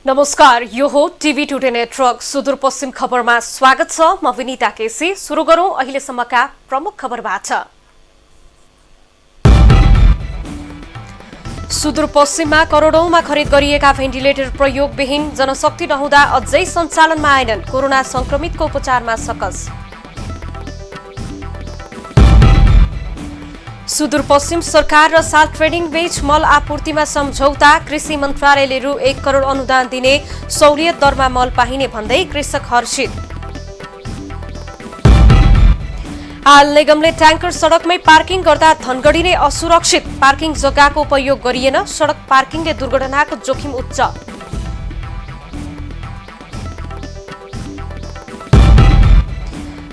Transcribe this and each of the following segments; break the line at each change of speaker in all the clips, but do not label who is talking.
नमस्कार, यो हो टिभी टुडे नेटवर्क सुदूरपश्चिम खबरमा स्वागत छ। म विनिता केसी। सुरु गरौं अहिलेसम्मका प्रमुख खबरबाट। सुदूरपश्चिममा करोडौंमा खरिद गरिएका भेन्टिलेटर प्रयोगविहीन, जनशक्ति नहुँदा अझै सञ्चालनमा आएनन्। कोरोना संक्रमितको उपचारमा सकस। सुदूरपश्चिम सरकार र साल ट्रेडिङ बीच मल आपूर्तिमा सम्झौता, कृषि मन्त्रालयले रु 1 करोड अनुदान दिने, सहुलियत दरमा मल पाइने भन्दै कृषक हर्षित। हाल निगमले ट्याङ्कर सडकमै पार्किङ गर्दा धनगढी नै असुरक्षित, पार्किङ जग्गाको उपयोग गरिएन, सडक पार्किङले दुर्घटनाको जोखिम उच्च।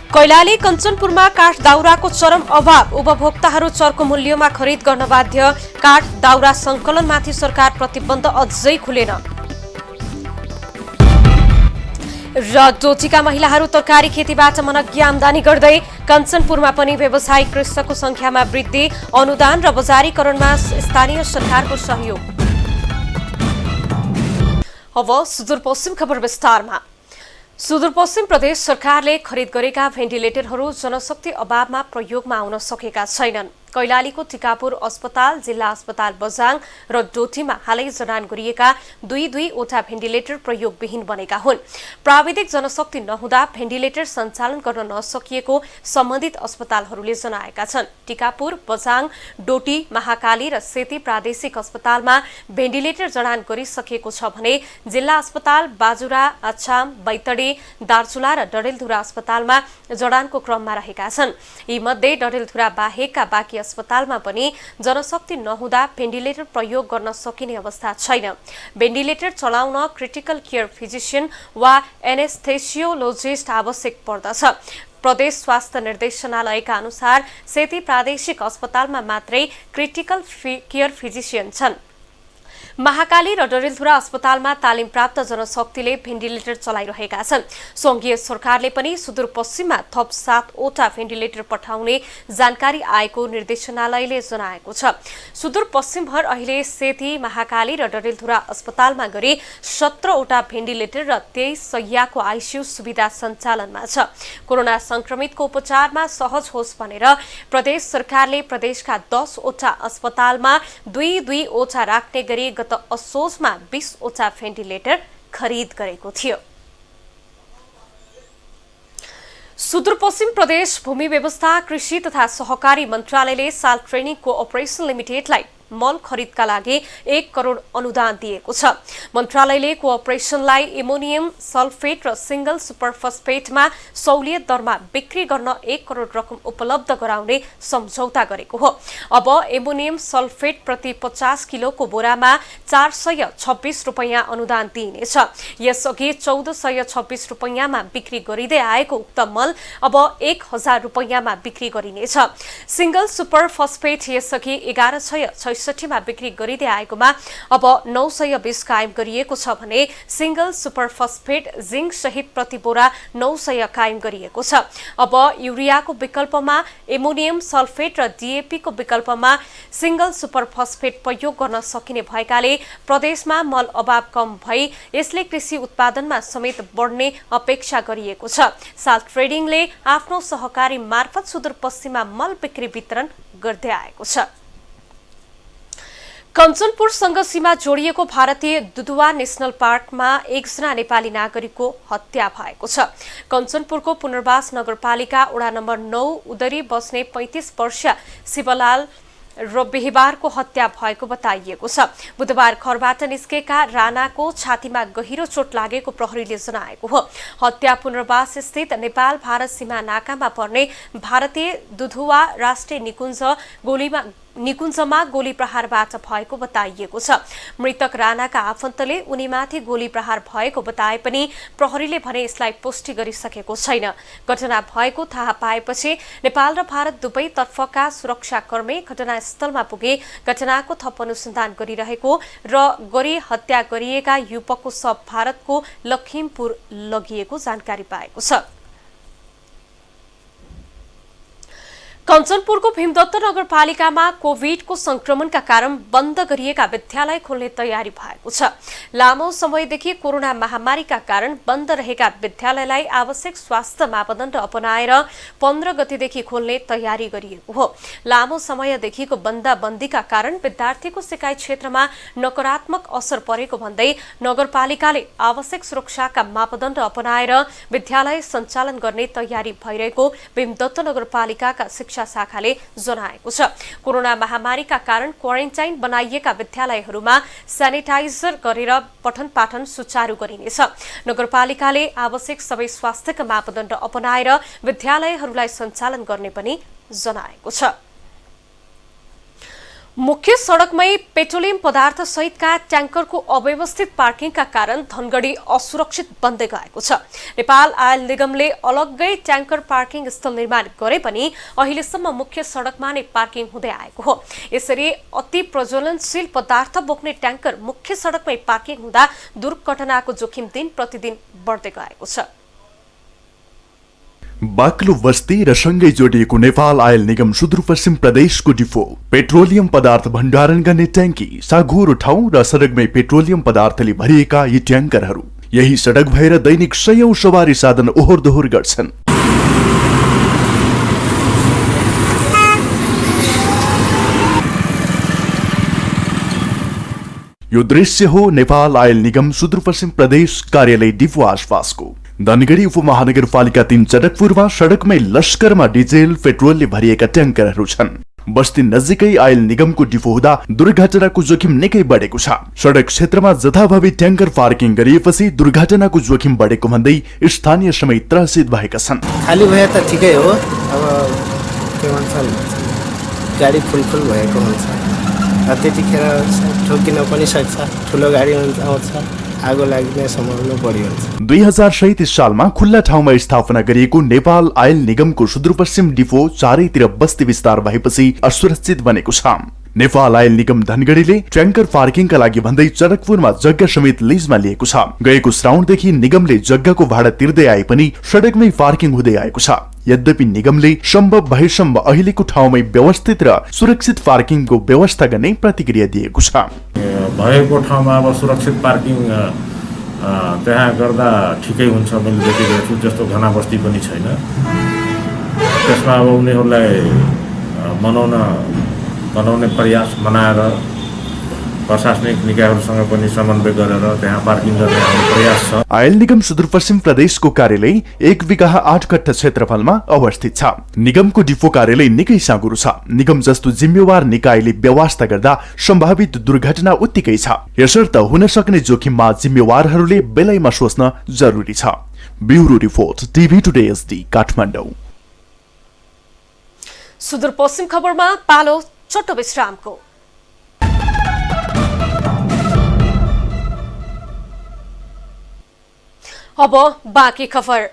कैलाली कञ्चनपुरमा काठ दाउराको चरम अभाव, उपभोक्ताहरू चर्को मूल्यमा खरिद गर्न बाध्य, काठ दाउरा संकलनमाथि सरकार प्रतिबन्ध अझै खुलेन। र डोटीका महिलाहरू तरकारी खेतीबाट मनग्य आमदानी गर्दै, कञ्चनपुरमा पनि व्यावसायिक कृषकको संख्यामा वृद्धि, अनुदान र बजारीकरणमा स्थानीय सरकारको सहयोग। अब सुदूरपश्चिम खबर विस्तारमा। सुदूरपश्चिम प्रदेश सरकारले खरिद गरेका भेन्टिलेटरहरू जनशक्ति अभावमा प्रयोगमा आउन सकेका छैनन्। कैलालीको टिकापुर अस्पताल, जिल्ला अस्पताल बझाङ र डोटीमा हालै जडान गरिएका दुई-दुईवटा भेन्टिलेटर प्रयोगविहीन बनेका हुन्। प्राविधिक जनशक्ति नहुँदा भेन्टिलेटर सञ्चालन गर्न नसकिएको सम्बन्धित अस्पतालहरूले जनाएका छन्। टिकापुर, बझाङ, डोटी, महाकाली र सेती प्रादेशिक अस्पतालमा भेन्टिलेटर जडान गरिसकिएको छ भने जिल्ला अस्पताल बाजुरा, अछाम, बैतडी, दार्चुला र डडेलधुरा अस्पतालमा जडानको क्रममा रहेका छन्। यी मध्ये डडेलधुरा बाहेकका बाँकी अस्पतालमा पनि जनशक्ति नहुँदा भेन्टिलेटर प्रयोग गर्न सकिने अवस्था छैन। भेन्टिलेटर चलाउन क्रिटिकल केयर फिजिशियन वा एनेस्थेसियोलोजिस्ट आवश्यक पर्दछ। प्रदेश स्वास्थ्य निर्देशनालयका अनुसार सेती प्रादेशिक अस्पतालमा मात्रै क्रिटिकल केयर फिजिशियन छन्। महाकाली र डडेलधुरा अस्पतालमा तालिम प्राप्त जनशक्तिले भेन्टिलेटर चलाइरहेका छन्। संघीय सरकारले पनि सुदूरपश्चिममा थप 7वटा भेन्टिलेटर पठाउने जानकारी आएको निर्देशनालयले जनाएको छ। सुदूरपश्चिमभर अहिले सेती, महाकाली र डडेलधुरा अस्पतालमा गरी 17वटा भेन्टिलेटर र 23 शय्याको आइसियु सुविधा सञ्चालनमा छ। कोरोना संक्रमितको उपचारमा सहज होस् भनेर प्रदेश सरकारले प्रदेशका 10वटा अस्पतालमा दुई-दुईवटा राख्ने गरी गत असोजमा 20वटा भेन्टिलेटर खरिद गरेको थियो। सुदूरपश्चिम प्रदेश भूमि व्यवस्था, कृषि तथा सहकारी मन्त्रालयले साल ट्रेनिङ कोअपरेसन लिमिटेडलाई मल खरिदका लागि 1 करोड अनुदान दिएको छ। मन्त्रालयले कोअपरेसनलाई एमोनियम सल्फेट र सिंगल सुपरफस्फेटमा सहुलियत दरमा बिक्री गर्न 1 करोड रकम उपलब्ध गराउने सम्झौता गरेको हो। अब एमोनियम सल्फेट प्रति 50 किलोको बोरामा 426 रुपैयाँ अनुदान दिइनेछ। यसअघि 1426 रुपैयाँमा बिक्री गरिँदै आएको उक्त मल अब 1000 रुपैयाँमा बिक्री गरिनेछ। सिंगल सुपरफस्फेट यसअघि 1166 बिक्री गरिँदै आएकोमा अब 920 कायम गरिएको छ भने सिंगल सुपरफस्फेट जिंक सहित प्रति बोरा 900 कायम गरिएको छ। अब युरियाको विकल्पमा एमोनियम सल्फेट र डीएपी को विकल्पमा सिंगल सुपरफस्फेट प्रयोग गर्न सकिने भएकाले प्रदेशमा मल अभाव कम भई यसले कृषि उत्पादनमा समेत बढ्ने अपेक्षा गरिएको छ। साल ट्रेडिङले आफ्नो सहकारी मार्फत सुदूरपश्चिममा मल बिक्री वितरण गर्दै आएको छ। कञ्चनपुरसँग सीमा जोडिएको भारतीय दुधुवा नेशनल पार्कमा एकजना नेपाली नागरिकको हत्या भएको छ। कञ्चनपुरको पुनर्वास नगरपालिका वडा नम्बर 9 उदरी बस्ने 35 वर्षीय शिवलाल र बिहिबारको हत्या भएको बताइएको छ। बुधबार घरबाट निस्केका राणाको छातीमा गहिरो चोट लागेको प्रहरीले जनाएको हो। हत्या पुनर्वास स्थित नेपाल भारत सीमा नाकामा पर्ने भारतीय दुधुवा राष्ट्रिय निकुञ्जमा गोली प्रहारबाट भएको बताइएको छ। मृतक राणाका आफन्तले उनीमाथि गोली प्रहार भएको बताए पनि प्रहरीले भने यसलाई पुष्टि गरिसकेको छैन। घटना भएको थाहा पाएपछि नेपाल र भारत दुवै तर्फका सुरक्षाकर्मी घटनास्थलमा पुगे घटनाको थप अनुसन्धान गरिरहेको र गरी हत्या गरिएका युवकको शव भारतको लखिमपुर लगिएको जानकारी पाएको छ। कञ्चनपुरको भीमदत्त नगरपालिकामा कोभिडको संक्रमणका कारण बन्द गरिएका विद्यालय खोल्ने तयारी भएको छ। लामो समयदेखि कोरोना महामारीका कारण बन्द रहेका विद्यालयलाई आवश्यक स्वास्थ्य मापदण्ड अपनाएर 15 गतेदेखि खोल्ने तयारी गरिएको हो। लामो समयदेखिको बन्दाबन्दीका कारण विद्यार्थीको सिकाइ क्षेत्रमा नकारात्मक असर परेको भन्दै नगरपालिकाले आवश्यक सुरक्षाका मापदण्ड अपनाएर विद्यालय सञ्चालन गर्ने तयारी भइरहेको भीमदत्त नगरपालिकाका शिक्षा शाखाले जनाएको छ। कोरोना महामारीका कारण क्वारेन्टाइन बनाइएका विद्यालयहरूमा सेनिटाइजर गरेर पठन पाठन सुचारू गरिनेछ। नगरपालिकाले आवश्यक सबै स्वास्थ्यका मापदण्ड अपनाएर विद्यालयहरूलाई सञ्चालन गर्ने पनि जनाएको छ। मुख्य सड़कमै पेट्रोलियम पदार्थ सहितका ट्याङ्करको अव्यवस्थित पार्किङका कारण धनगढी असुरक्षित बन्दै गएको छ। नेपाल आयल निगमले अलग्गै ट्याङ्कर पार्किङ स्थल निर्माण गरे पनि अहिलेसम्म मुख्य सड़कमा नै पार्किङ हुँदै आएको हो। यसरी अति प्रज्वलनशील पदार्थ बोक्ने ट्याङ्कर मुख्य सड़कमै पार्किङ हुँदा दुर्घटनाको जोखिम दिन प्रतिदिन बढ्दै गएको छ।
बाक्लो बस्ती र सँगै जोडिएको नेपाल आयल निगम सुदूरपश्चिम प्रदेशको डिपो, पेट्रोलियम पदार्थ भण्डारण गर्ने ट्याङ्की, साँघुरो ठाउँ र सडकमै पेट्रोलियम पदार्थले भरिएका यी ट्याङ्करहरू यही सडक भएर दैनिक सयौं सवारी साधन ओहोर दोहोर गर्छन्। यो दृश्य हो नेपाल आयल निगम सुदूरपश्चिम प्रदेश कार्यालय डिपो आसपासको। धनगढी उपमहानगरपालिका 3 चटकपुरमा सडकमै लस्करमा डिजेल पेट्रोलले भरिएका ट्याङ्करहरू छन्। बस्ती नजिकै आयल निगमको डिपो हुँदा दुर्घटनाको जोखिम निकै बढेको छ। सडक क्षेत्रमा जथाभावी ट्याङ्कर पार्किङ गरिएपछि दुर्घटनाको जोखिम बढेको भन्दै स्थानीय समेत त्रसित भएका छन्।
खाली भए त ठिकै हो, अब के भन्छन् गाडी फुल भएको हुन्छ, त्यतिखेर ठोकिन पनि सक्छ, ठुलो गाडी आउँछ, आगो लाग्ने सम्भावना बढी हुन्छ।
2037 सालमा खुल्ला ठाउँमा स्थापना गरिएको नेपाल आयल निगमको सुदूरपश्चिम डिपो चारैतिर बस्ती विस्तार भएपछि असुरक्षित बनेको छ। नेपाल आयल निगम धनगढीले ट्याङ्कर पार्किङका लागि भन्दै चटकपुरमा जग्गा समेत लिजमा लिएको छ। गएको श्रावणदेखि निगमले जग्गाको भाडा तिर्दै आए पनि सडकमै पार्किङ हुँदै आएको छ। यद्यपि निगमले सम्भव भएसम्म अहिलेको ठाउँमै व्यवस्थित र सुरक्षित पार्किङको व्यवस्था गर्ने प्रतिक्रिया दिएको छ।
भएको ठाउँमा अब सुरक्षित पार्किङ त्यहाँ गर्दा ठिकै हुन्छ मैले देखिरहेको छु। जस्तो घना बस्ती पनि छैन, त्यसमा अब उनीहरूलाई बनाउने प्रयास बनाएर प्रशासनिक निकायहरूसँग पनि समन्वय गरेर त्यहाँ पार्किङ गर्ने हाम्रो प्रयास छ।
आयल निगम सुदूरपश्चिम प्रदेशको कार्यालय 1 बिघा 8 कट्ठा क्षेत्रफलमा अवस्थित छ। निगमको डिपो कार्यालय निकै साँघुरो छ। निगम जस्तो जिम्मेवार निकायले व्यवस्था गर्दा सम्भावित दुर्घटना उत्तिकै छ। यसर्थ हुन सक्ने जोखिममा जिम्मेवारहरूले बेलैमा सोच्न जरुरी छ। Bureau report TV today SD Kathmandu.
Sudurpashchim खबरमा पालो छोटो विश्रामको। अब बाँकी खबर।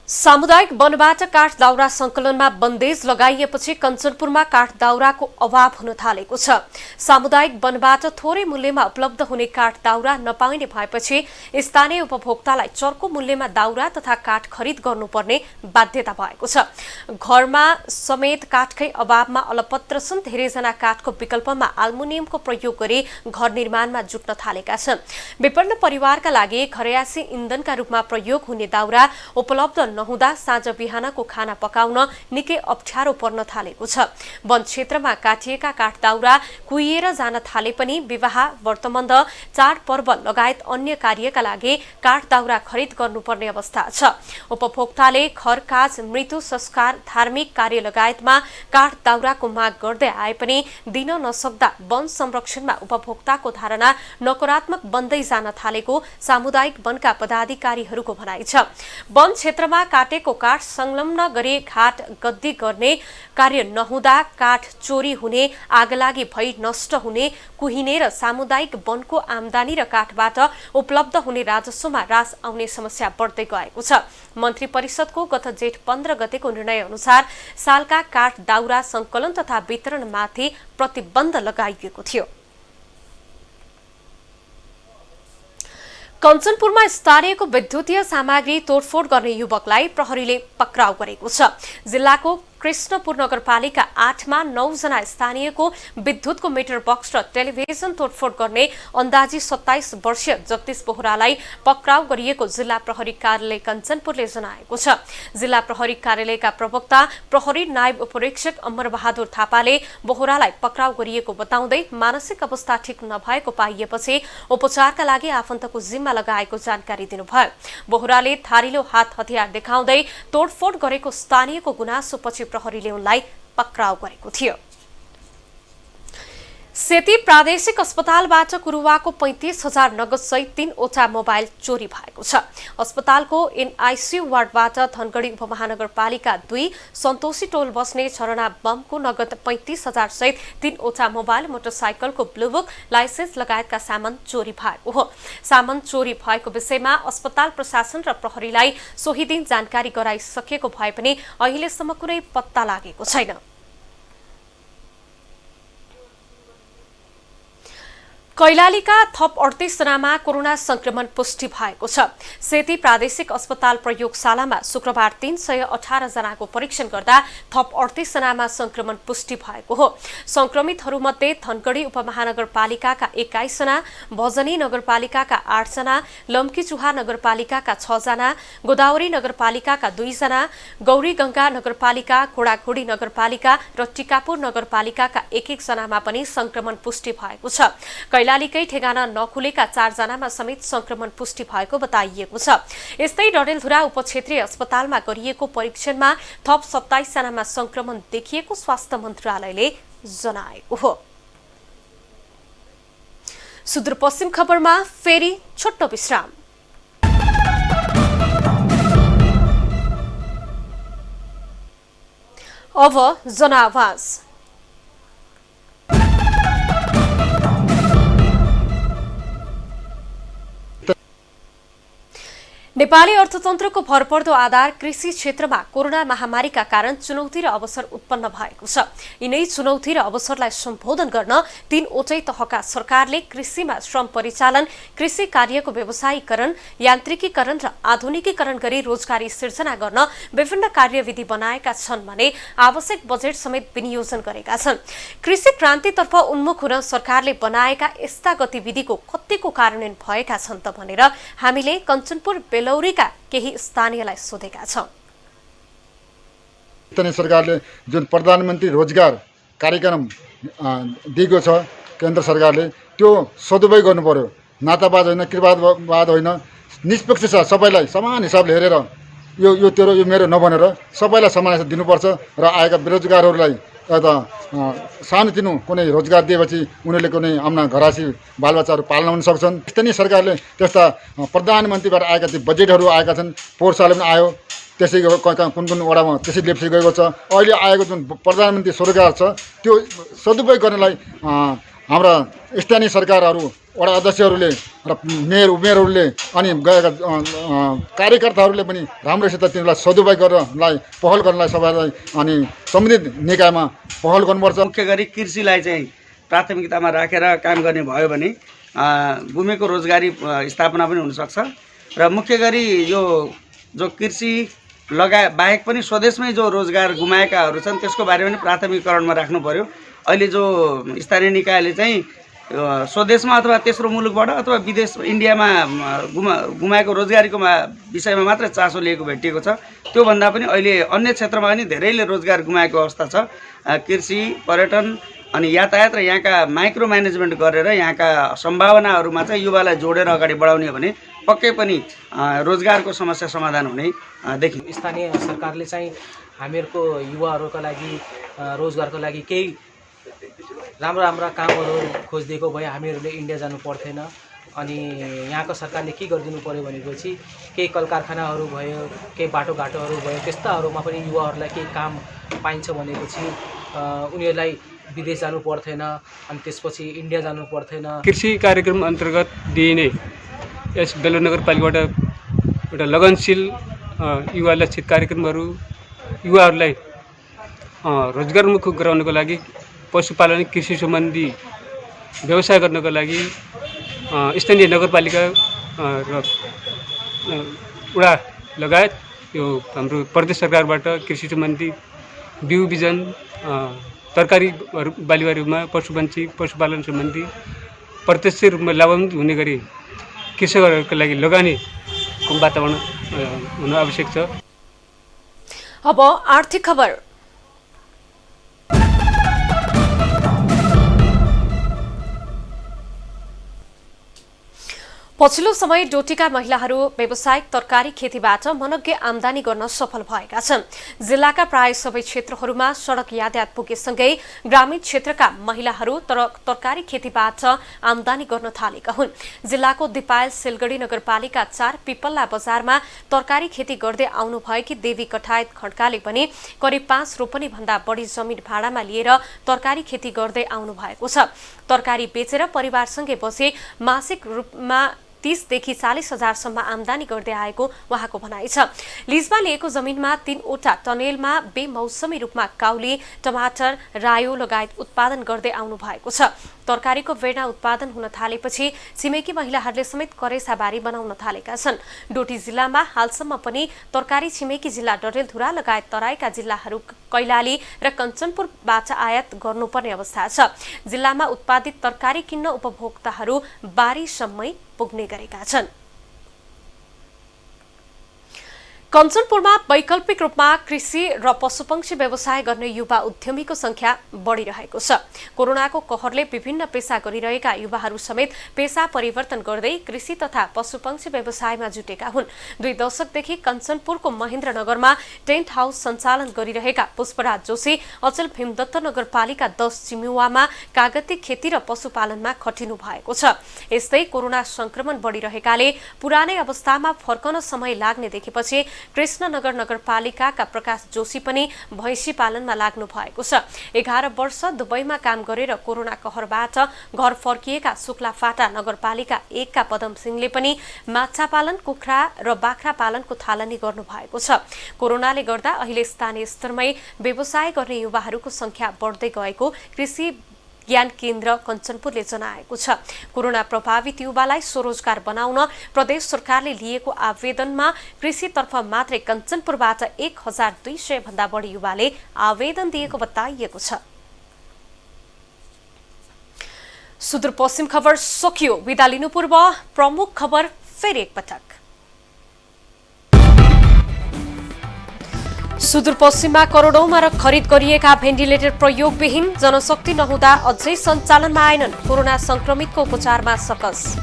सामुदायिक वनबाट काठ दाउरा संकलनमा बन्देज लगाइएपछि कञ्चनपुरमा काठ दाउराको अभाव हुन थालेको छ। सामुदायिक वनबाट थोरै मूल्यमा उपलब्ध हुने काठ दाउरा नपाइने भएपछि स्थानीय उपभोक्तालाई चर्को मूल्यमा दाउरा तथा काठ खरिद गर्नुपर्ने बाध्यता भएको छ। घरमा समेत काठकै अभावमा अलपत्र छन्। धेरैजना काठको विकल्पमा एल्युमिनियमको प्रयोग गरी घर निर्माणमा जुट्न थालेका छन्। विपन्न परिवारका लागि घरयासी इन्धनका रूपमा प्रयोग हुने दाउरा उपलब्ध नहुँदा साँझ बिहानको खाना पकाउन निकै अप्ठ्यारो पर्न थालेको छ। वन क्षेत्रमा काटिएका काठ दाउरा कुहिएर जान थाले पनि विवाह, व्रतबन्ध, चाडपर्व लगायत अन्य कार्यका लागि काठ दाउरा खरिद गर्नुपर्ने अवस्था छ। उपभोक्ताले घर काज, मृत्यु संस्कार, धार्मिक कार्य लगायतमा काठ दाउराको माग गर्दै आए पनि दिन नसक्दा वन संरक्षणमा उपभोक्ताको धारणा नकारात्मक बन्दै जान थालेको सामुदायिक वनका पदाधिकारीहरूको भनाइ छ। वन क्षेत्रमा काटेको काठ संलग्न गरी घाट गद्दी गर्ने कार्य नहुँदा काठ चोरी हुने, आगलागी भई नष्ट हुने, कुहिने र सामुदायिक वनको आमदानी र काठबाट उपलब्ध हुने राजस्वमा ह्रास आउने समस्या बढ्दै गएको छ। मन्त्री परिषदको गत जेठ 15 गतेको निर्णय अनुसार सालका काठ दाउरा संकलन तथा वितरणमाथि प्रतिबन्ध लगाइएको थियो। कञ्चनपुरमा स्थानीयको विद्युतीय सामग्री तोडफोड गर्ने युवकलाई प्रहरीले पक्राउ गरेको छ। जिल्लाको कृष्णपुर नगरपालिका 8मा 9 जना स्थानीयको विद्युतको मिटर बक्स र टेलिभिजन तोडफोड गर्ने अन्दाजी 27 वर्षीय जगदीश बोहरालाई पक्राउ गरिएको जिल्ला प्रहरी कार्यालय कञ्चनपुरले जनाएको छ। जिल्ला प्रहरी कार्यालयका प्रवक्ता प्रहरी नायब उपरीक्षक अमर बहादुर थापाले बोहरालाई पक्राउ गरिएको बताउँदै मानसिक अवस्था ठिक नभएको पाइएपछि उपचारका लागि आफन्तको जिम्मा लगाएको जानकारी दिनुभयो। बोहराले धारिलो हात हतियार देखाउँदै तोडफोड गरेको स्थानीयको गुनासोपछि प्रहरीले उनलाई पक्राउ गरेको थियो। सेती प्रादेशिक अस्पतालबाट कुरुवाको 35,000 नगद सहित 3वटा मोबाइल चोरी भएको छ। अस्पतालको एनआईसीयू वार्डबाट धनगढी उपमहानगरपालिका 2 सन्तोषी टोल बस्ने झरना बमको नगद 35,000 सहित 3वटा मोबाइल, मोटरसाइकलको ब्लूबुक, लाइसेन्स लगायतका सामान चोरी भएको हो। सामान चोरी भएको विषयमा अस्पताल प्रशासन र प्रहरीलाई सोही दिन जानकारी गराइसकेको भए पनि अहिलेसम्म कुनै पत्ता लागेको छैन। कैलालीका थप 38 जनामा कोरोना संक्रमण पुष्टि भएको छ। सेती प्रादेशिक अस्पताल प्रयोगशालामा शुक्रबार 318 जनाको परीक्षण गर्दा थप 38 जनामा संक्रमण पुष्टि भएको हो। संक्रमितहरूमध्ये धनगढी उपमहानगरपालिकाका 21 जना, भजनी नगरपालिकाका 8 जना, लम्कीचुहा नगरपालिकाका 6 जना, गोदावरी नगरपालिकाका 2 जना, गौरीगंगा नगरपालिका, घोडाघोडी नगरपालिका र टिकापुर नगरपालिकाका 1-1 जनामा पनि संक्रमण पुष्टि भएको छ। कैलालीकै ठेगाना नखुलेका 4 जनामा समेत संक्रमण पुष्टि भएको बताइएको छ। यस्तै डडेलधुरा उपक्षेत्रीय अस्पतालमा गरिएको परीक्षणमा थप 27 जनामा संक्रमण देखिएको स्वास्थ्य मन्त्रालयले जनाएको हो। सुदूरपश्चिम खबरमा फेरि छोटो विश्राम। अब जनआवाज। नेपाली अर्थतन्त्रको भरपर्दो आधार कृषि क्षेत्रमा कोरोना महामारीका कारण चुनौती र अवसर उत्पन्न भएको छ। यिनै चुनौती र अवसरलाई सम्बोधन गर्न 3वटै तहका सरकारले कृषिमा श्रम परिचालन, कृषि कार्यको व्यवसायीकरण, यान्त्रिकीकरण र आधुनिकीकरण गरी रोजगारी सिर्जना गर्न विभिन्न कार्यविधि बनाएका छन् भने आवश्यक बजेट समेत विनियोजन गरेका छन्। कृषि क्रान्तितर्फ उन्मुख हुन सरकारले बनाएका यस्ता गतिविधिको कतिको कार्यान्वयन भएका छन् त भनेर हामीले कञ्चनपुर बेलौरीका केही स्थानीयलाई सोधेका छौं।
सरकारले जुन प्रधानमन्त्री रोजगार कार्यक्रम दिएको छ केन्द्र सरकारले, त्यो सदुपयोग गर्नु पर्यो। नातावाद होइन, कृपावाद होइन, निष्पक्ष छ। सबैलाई समान हिसाबले हेरेर यो तेरो यो मेरो नभनेर सबैलाई समान हिसाब दिनुपर्छ र आएका बेरोजगारहरूलाई सानोतिनो कुनै रोजगार दिएपछि उनीहरूले कुनै आफ्ना घरासी बालबच्चाहरू पाल्न हुन सक्छन्। स्थानीय सरकारले त्यस्ता प्रधानमन्त्रीबाट आएका ती बजेटहरू आएका छन्। पोहोर साल पनि आयो, त्यसै कुन कुन वडामा त्यसै लेप्सी गएको छ। अहिले आएको जुन प्रधानमन्त्री रोजगार छ त्यो सदुपयोग गर्नलाई हाम्रा स्थानीय सरकारहरू, वडा अध्यक्षहरूले र मेयरहरूले अनि गएका कार्यकर्ताहरूले पनि राम्रोसित तिनीहरूलाई सदुपयोग गर्नलाई पहल गर्नलाई सबैलाई अनि सम्बन्धित निकायमा पहल गर्नुपर्छ।
मुख्य गरी कृषिलाई चाहिँ प्राथमिकतामा राखेर काम गर्ने भयो भने गुमेको रोजगारी स्थापना पनि हुनसक्छ र मुख्य गरी यो जो कृषि बाहेक पनि स्वदेशमै जो रोजगार गुमाएकाहरू छन् त्यसको बारेमा पनि प्राथमिकरणमा राख्नु पर्यो। अहिले जो स्थानीय निकायले चाहिँ स्वदेशमा अथवा तेस्रो मुलुकबाट अथवा विदेश इन्डियामा गुमाएको रोजगारीको विषयमा मात्र चासो लिएको भेटिएको छ। त्योभन्दा पनि अहिले अन्य क्षेत्रमा पनि धेरैले रोजगार गुमाएको अवस्था छ। कृषि, पर्यटन अनि यातायात र यहाँका माइक्रो म्यानेजमेन्ट गरेर यहाँका सम्भावनाहरूमा चाहिँ युवालाई जोडेर अगाडि बढाउने हो भने पक्कै पनि रोजगारको समस्या समाधान हुने देखिन्छ।
स्थानीय सरकारले चाहिँ हामीहरूको युवाहरूका लागि रोजगारको लागि केही राम्रा कामहरू खोजिदिएको भए हामीहरूले इन्डिया जानु पर्थेन। अनि यहाँको सरकारले के गरिदिनु पर्यो भनेपछि केही कल कारखानाहरू भयो, केही बाटोघाटोहरू भयो, त्यस्ताहरूमा पनि युवाहरूलाई केही काम पाइन्छ भनेपछि उनीहरूलाई विदेश जानु पर्थेन अनि त्यसपछि इन्डिया जानु पर्थेन।
कृषि कार्यक्रम अन्तर्गत दिइने यस बेलौर नगरपालिकाबाट एउटा लगनशील युवा लक्षित कार्यक्रमहरू युवाहरूलाई रोजगारमुख गराउनको लागि, पशुपालन कृषि सम्बन्धी व्यवसाय गर्नको लागि स्थानीय नगरपालिका र वडा लगायत यो हाम्रो प्रदेश सरकारबाट कृषि सम्बन्धी बिउ बिजन तरकारी बालीबारीमा पशुपालन सम्बन्धी प्रत्यक्ष रूपमा लाभान्वित हुने गरी कृषकहरूका लागि लगानीको वातावरण हुन आवश्यक छ।
अब आर्थिक खबर। पछिल्लो समय डोटीका महिलाहरू व्यावसायिक तरकारी खेतीबाट मनग्गे आमदानी गर्न सफल भएका छन्। जिल्लाका प्राय सबै क्षेत्रहरूमा सड़क यातायात पुगेसँगै ग्रामीण क्षेत्रका महिलाहरू तरकारी खेतीबाट आमदानी गर्न थालेका हुन्। जिल्लाको दिपायल सिलगढी नगरपालिका 4 पिपल्ला बजारमा तरकारी खेती गर्दै आउनुभएकी देवी कठायत खड्काले पनि करिब 5 रोपनी भन्दा बढी जमिन भाडामा लिएर तरकारी खेती गर्दै आउनु भएको छ। तरकारी बेचेर परिवारसँगै बसे मासिक रूपमा 30 देखि 40 हजारसम्म आमदानी गर्दै आएको उहाँको भनाइ छ। लिजमा लिएको जमिनमा 3 वटा टनेलमा बेमौसमी रूपमा काउली, टमाटर, रायो लगायत उत्पादन गर्दै आउनु भएको छ। तरकारीको बेर्ना उत्पादन हुन थालेपछि छिमेकी महिलाहरूले समेत करेसाबारी बनाउन थालेका छन्। डोटी जिल्लामा हालसम्म पनि तरकारी छिमेकी जिल्ला डडेलधुरा लगायत तराईका जिल्लाहरू कैलाली र कञ्चनपुरबाट आयात गर्नुपर्ने अवस्था छ। जिल्लामा उत्पादित तरकारी किन्न उपभोक्ताहरू बारीसम्मै पुग्ने गरेका छन्। कञ्चनपुरमा वैकल्पिक रूपमा कृषि र पशुपक्षी व्यवसाय गर्ने युवा उद्यमीको संख्या बढिरहेको छ। कोरोनाको कहरले विभिन्न पेशा गरिरहेका युवाहरू समेत पेशा परिवर्तन गर्दै कृषि तथा पशुपक्षी व्यवसायमा जुटेका हुन्। 2 दशकदेखि कञ्चनपुरको महेन्द्रनगरमा टेन्ट हाउस सञ्चालन गरिरहेका पुष्पराज जोशी अचल भीमदत्त नगरपालिका 10 चिमुवामा कागती खेती र पशुपालनमा खटिनु भएको छ। यस्तै कोरोना संक्रमण बढिरहेकाले पुरानै अवस्थामा फर्कन समय लाग्ने देखेपछि कृष्णनगर नगरपालिकाका प्रकाश जोशी पनि भैँसी पालनमा लाग्नु भएको छ। 11 वर्ष दुबईमा काम गरेर कोरोना कहरबाट घर फर्किएका शुक्लाफाटा नगरपालिका 1 का पदम सिंहले पनि माछा पालन, कुखुरा र बाख्रा पालनको थालनी गर्नु भएको छ। कोरोनाले गर्दा अहिले स्थानीय स्तरमै व्यवसाय गर्ने युवाहरूको संख्या बढ्दै गएको कृषि ज्ञान केन्द्र कञ्चनपुरले जनाएको छ। कोरोना प्रभावित युवालाई स्वरोजगार बनाउन प्रदेश सरकारले लिएको आवेदनमा कृषितर्फ मात्रै कञ्चनपुरबाट 1200 भन्दा बढी युवाले आवेदन दिएको बताइएको छ। सुदूरपश्चिम खबर सकियो। बिदा लिनु पूर्व प्रमुख खबर फेरि एकपटक। सुदूरपश्चिममा करोडौंमा खरिद गरिएका भेन्टिलेटर प्रयोगविहीन, जनशक्ति नहुँदा अझै सञ्चालनमा आएनन्। कोरोना संक्रमितको उपचारमा सकस।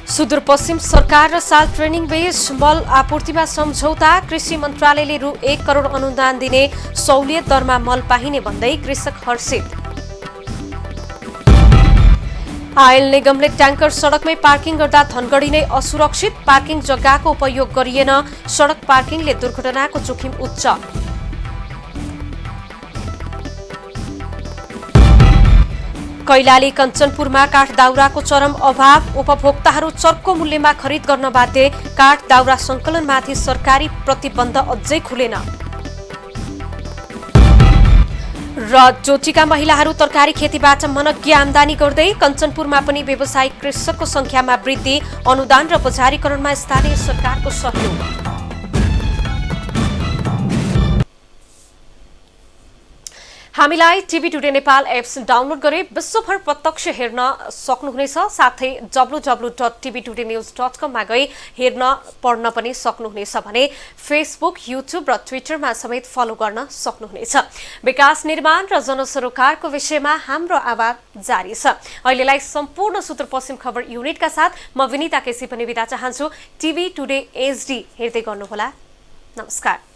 सुदूरपश्चिम सरकार र साल ट्रेनिङ बेस मल आपूर्तिमा सम्झौता, कृषि मन्त्रालयले रु 1 करोड अनुदान दिने, सहुलियत दरमा मल पाइने भन्दै कृषक हर्षित। आयल निगमले ट्याङ्कर सडकमै पार्किङ गर्दा धनगढी नै असुरक्षित, पार्किङ जग्गाको उपयोग गरिएन, सडक पार्किङले दुर्घटनाको जोखिम उच्च। कैलाली कञ्चनपुरमा काठ दाउराको चरम अभाव, उपभोक्ताहरू चर्को मूल्यमा खरिद गर्न बाध्य, काठ दाउरा सङ्कलनमाथि सरकारी प्रतिबन्ध अझै खुलेन। र जोटीका महिलाहरू तरकारी खेतीबाट मनग्गे आमदानी गर्दै कञ्चनपुरमा पनि व्यावसायिक कृषकको संख्यामा वृद्धि, अनुदान र बजारीकरणमा स्थानीय सरकारको सहयोग। हामीलाई TV today Nepal apps download गरी विश्वभर प्रत्यक्ष हेर्न सक्नुहुनेछ। साथै www.tvtoday.news.com मा गई हेर्न पढ्न पनि सक्नुहुनेछ भने फेसबुक, युट्युब र ट्विटरमा समेत फलो गर्न सक्नुहुनेछ। विकास निर्माण र जनसरोकारको विषयमा हाम्रो आवाज जारी छ। अहिलेलाई सम्पूर्ण सुदूरपश्चिम खबर युनिटका साथ म विनिता केसी पनि बिदा चाहन्छु। टिभी टुडे HD हेर्दै गर्नुहोला। नमस्कार।